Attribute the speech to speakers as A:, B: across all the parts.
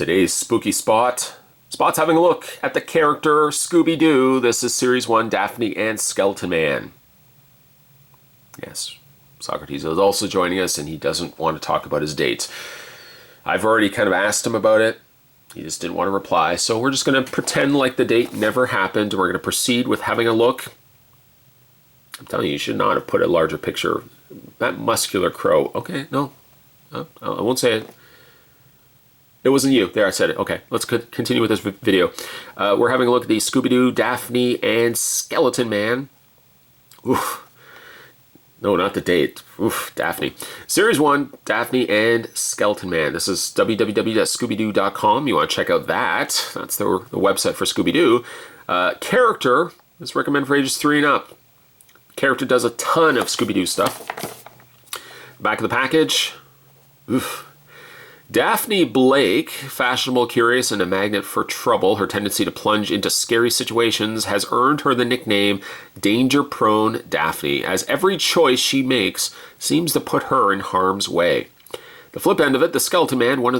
A: Today's spooky spot's having a look at the character Scooby-Doo. This is Series 1, Daphne and Skeleton Man. Yes, Socrates is also joining us, and he doesn't want to talk about his date. I've already kind of asked him about it. He just didn't want to reply, so we're just going to pretend like the date never happened. We're going to proceed with having a look. I'm telling you, you should not have put a larger picture. That muscular crow. Okay, no. I won't say it. It wasn't you. There, I said it. Okay, let's continue with this video. We're having a look at the Scooby-Doo, Daphne, and Skeleton Man. Oof. No, not the date. Oof, Daphne. Series 1, Daphne and Skeleton Man. This is www.scoobydoo.com. You want to check out that. That's the website for Scooby-Doo. Character is recommended for ages 3 and up. Character does a ton of Scooby-Doo stuff. Back of the package. Oof. Daphne Blake, fashionable, curious, and a magnet for trouble. Her tendency to plunge into scary situations has earned her the nickname Danger-Prone Daphne, as every choice she makes seems to put her in harm's way. The flip end of it, the Skeleton Man, one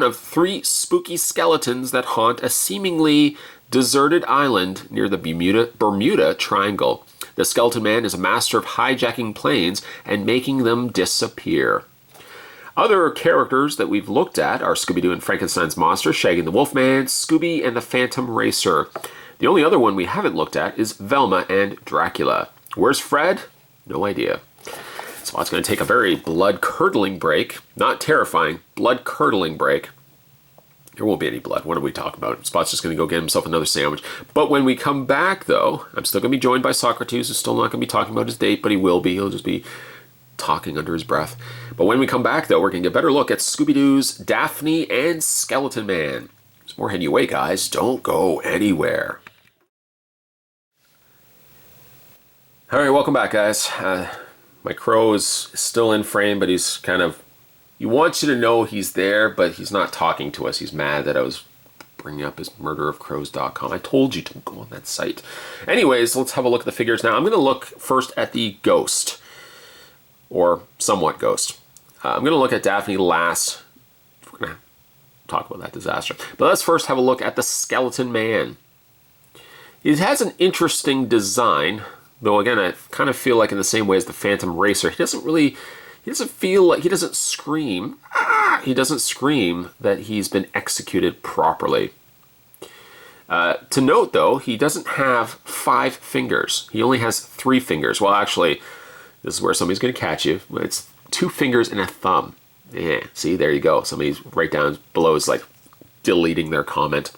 A: of 3 spooky skeletons that haunt a seemingly deserted island near the Bermuda Triangle. The Skeleton Man is a master of hijacking planes and making them disappear. Other characters that we've looked at are Scooby-Doo and Frankenstein's monster, Shaggy and the Wolfman, Scooby and the Phantom Racer. The only other one we haven't looked at is Velma and Dracula. Where's Fred? No idea. Spot's going to take a very blood-curdling break. Not terrifying, blood-curdling break. There won't be any blood. What are we talking about? Spot's just going to go get himself another sandwich. But when we come back, though, I'm still going to be joined by Socrates, who's still not going to be talking about his date, but he will be. He'll just be talking under his breath. But when we come back, though, we're going to get a better look at Scooby-Doo's Daphne and Skeleton Man. There's more heading your way, guys. Don't go anywhere. All right, welcome back, guys. My crow is still in frame, but he's kind of... He wants you to know he's there, but he's not talking to us. He's mad that I was bringing up his murderofcrows.com. I told you to go on that site. Anyways, let's have a look at the figures now. I'm going to look first at the ghost. Or somewhat ghost. I'm going to look at Daphne last. We're going to talk about that disaster. But let's first have a look at the Skeleton Man. He has an interesting design, though again, I kind of feel like in the same way as the Phantom Racer, he doesn't feel like, he doesn't scream. He doesn't scream that he's been executed properly. To note, though, he doesn't have 5 fingers. He only has 3 fingers. Well, actually, this is where somebody's going to catch you. It's 2 fingers and a thumb. Yeah, see, there you go. Somebody's right down below is like deleting their comment.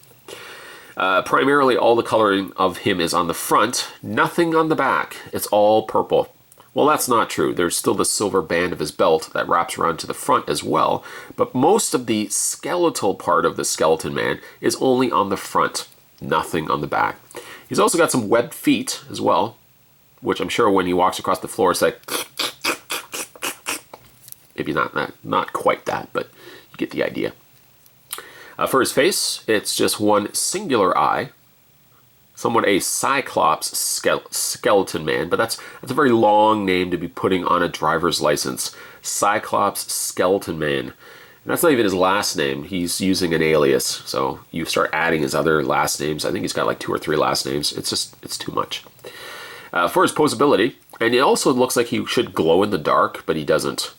A: Primarily, all the coloring of him is on the front, nothing on the back. It's all purple. Well, that's not true. There's still the silver band of his belt that wraps around to the front as well, but most of the skeletal part of the Skeleton Man is only on the front, nothing on the back. He's also got some webbed feet as well, which I'm sure when he walks across the floor, it's like, maybe not quite that, but you get the idea. For his face, it's just one singular eye, somewhat a Cyclops Skeleton Man, but that's a very long name to be putting on a driver's license. Cyclops Skeleton Man. And that's not even his last name. He's using an alias, so you start adding his other last names. I think he's got like 2 or 3 last names. It's too much. For his posability, and it also looks like he should glow in the dark, but he doesn't.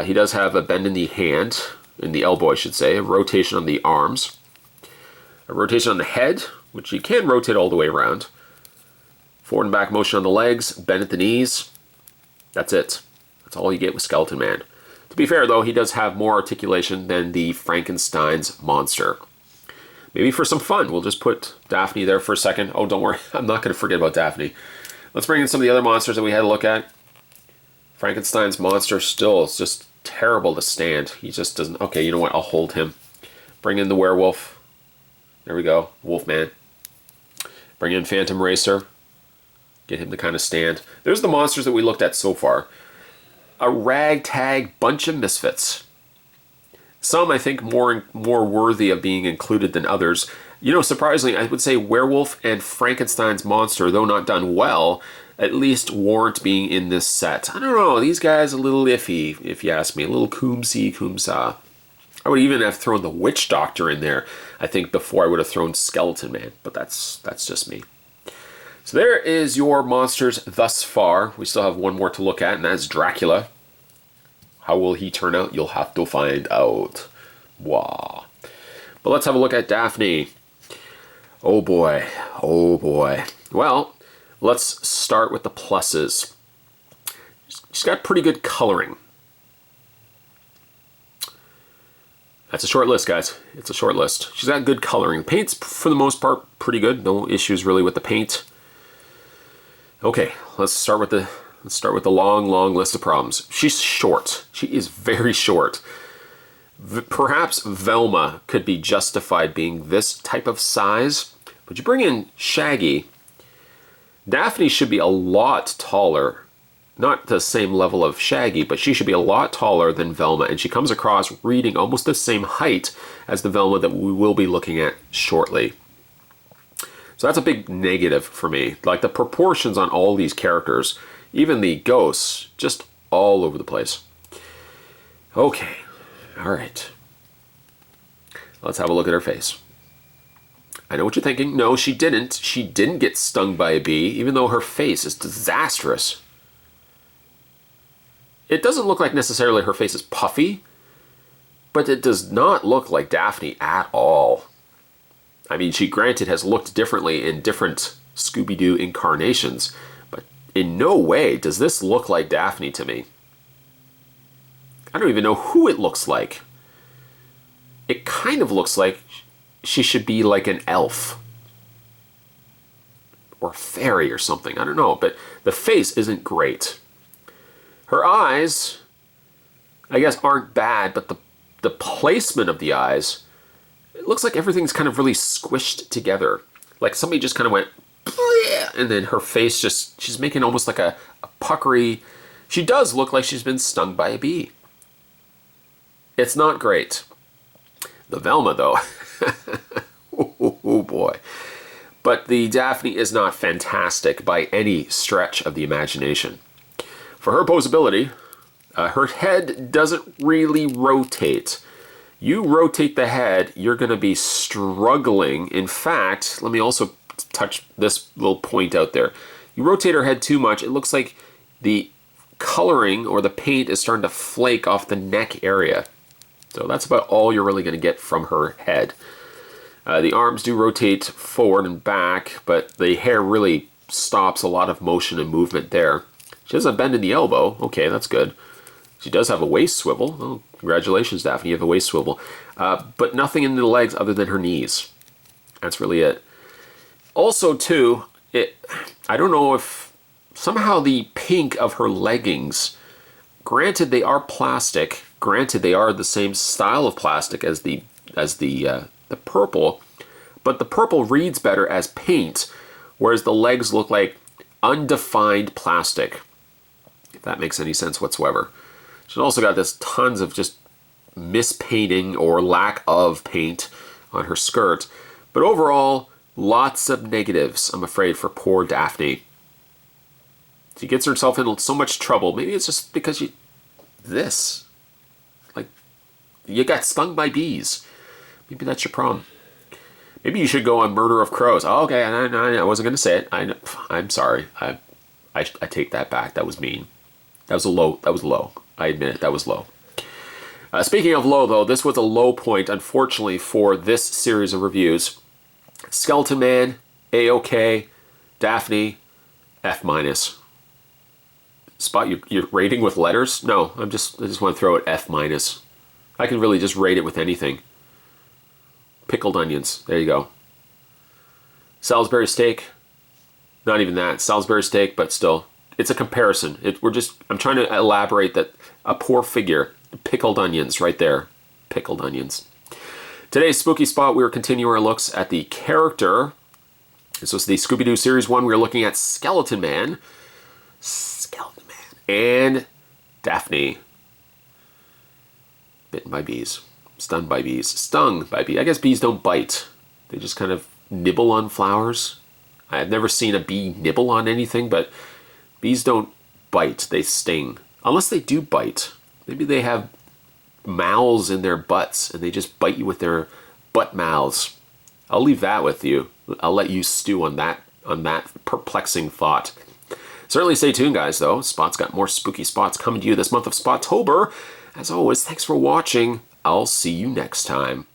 A: He does have a bend in the hand, in the elbow I should say, a rotation on the arms, a rotation on the head, which you can rotate all the way around, forward and back motion on the legs, bend at the knees. That's it. That's all you get with Skeleton Man. To be fair though, he does have more articulation than the Frankenstein's monster. Maybe for some fun, we'll just put Daphne there for a second. Oh, don't worry, I'm not going to forget about Daphne. Let's bring in some of the other monsters that we had to look at. Frankenstein's monster still is just terrible to stand. He just doesn't... Okay, you know what? I'll hold him. Bring in the werewolf. There we go. Wolfman. Bring in Phantom Racer. Get him to kind of stand. There's the monsters that we looked at so far. A ragtag bunch of misfits. Some, I think, more worthy of being included than others. You know, surprisingly, I would say Werewolf and Frankenstein's monster, though not done well, at least warrant being in this set. I don't know, these guys a little iffy, if you ask me. A little Kumsa. I would even have thrown the Witch Doctor in there, I think, before I would have thrown Skeleton Man. But that's just me. So there is your monsters thus far. We still have one more to look at, and that's Dracula. How will he turn out? You'll have to find out. Wow. But let's have a look at Daphne. Oh boy. Oh boy. Well, let's start with the pluses. She's got pretty good coloring. That's a short list, guys. It's a short list. She's got good coloring. Paint's, for the most part, pretty good. No issues really with the paint. Okay, let's start with the long list of problems. She's short. She is very short. Perhaps Velma could be justified being this type of size, but you bring in Shaggy. Daphne should be a lot taller. Not the same level of Shaggy, but she should be a lot taller than Velma, and she comes across reading almost the same height as the Velma that we will be looking at shortly. So that's a big negative for me. Like the proportions on all these characters, even the ghosts, just all over the place. Okay, all right. Let's have a look at her face. I know what you're thinking. No, she didn't. She didn't get stung by a bee, even though her face is disastrous. It doesn't look like necessarily her face is puffy, but it does not look like Daphne at all. I mean, she granted has looked differently in different Scooby-Doo incarnations, but in no way does this look like Daphne to me. I don't even know who it looks like. It kind of looks like she should be like an elf. Or a fairy or something, I don't know, but the face isn't great. Her eyes, I guess, aren't bad, but the placement of the eyes, it looks like everything's kind of really squished together. Like somebody just kind of went, and then her face just, she's making almost like a puckery. She does look like she's been stung by a bee. It's not great. The Velma, though, oh boy. But the Daphne is not fantastic by any stretch of the imagination. For her posability, her head doesn't really rotate. You rotate the head, you're going to be struggling. In fact, let me also touch this little point out there. You rotate her head too much, it looks like the coloring or the paint is starting to flake off the neck area. So that's about all you're really going to get from her head. The arms do rotate forward and back, but the hair really stops a lot of motion and movement there. She doesn't bend in the elbow. Okay, that's good. She does have a waist swivel. Oh, congratulations, Daphne, you have a waist swivel. But nothing in the legs other than her knees. That's really it. Also, too, I don't know if somehow the pink of her leggings, granted they are plastic, granted they are the same style of plastic as the purple, but the purple reads better as paint, whereas the legs look like undefined plastic. If that makes any sense whatsoever. She's also got this tons of just mispainting or lack of paint on her skirt. But overall, lots of negatives, I'm afraid, for poor Daphne. She gets herself in so much trouble. Maybe it's just because you got stung by bees. Maybe that's your problem. Maybe you should go on Murder of Crows. Oh, okay, I wasn't going to say it. I'm sorry. I take that back. That was mean. That was low. I admit it. That was low. Speaking of low, though, this was a low point, unfortunately, for this series of reviews. Skeleton Man, A-OK. Daphne, F-. Spot your rating with letters? No, I just want to throw it F-. I can really just rate it with anything. Pickled onions. There you go. Salisbury steak. Not even that. Salisbury steak, but still. It's a comparison. I'm trying to elaborate that a poor figure. Pickled onions right there. Pickled onions. Today's Spooky Spot, we are continuing our looks at the character. This was the Scooby-Doo Series 1. We are looking at Skeleton Man. And Daphne. Bitten by bees. Stunned by bees. Stung by bees. I guess bees don't bite. They just kind of nibble on flowers. I've never seen a bee nibble on anything, but bees don't bite. They sting. Unless they do bite. Maybe they have mouths in their butts, and they just bite you with their butt mouths. I'll leave that with you. I'll let you stew on that perplexing thought. Certainly stay tuned, guys, though. Spot's got more spooky spots coming to you this month of Spotober. As always, thanks for watching. I'll see you next time.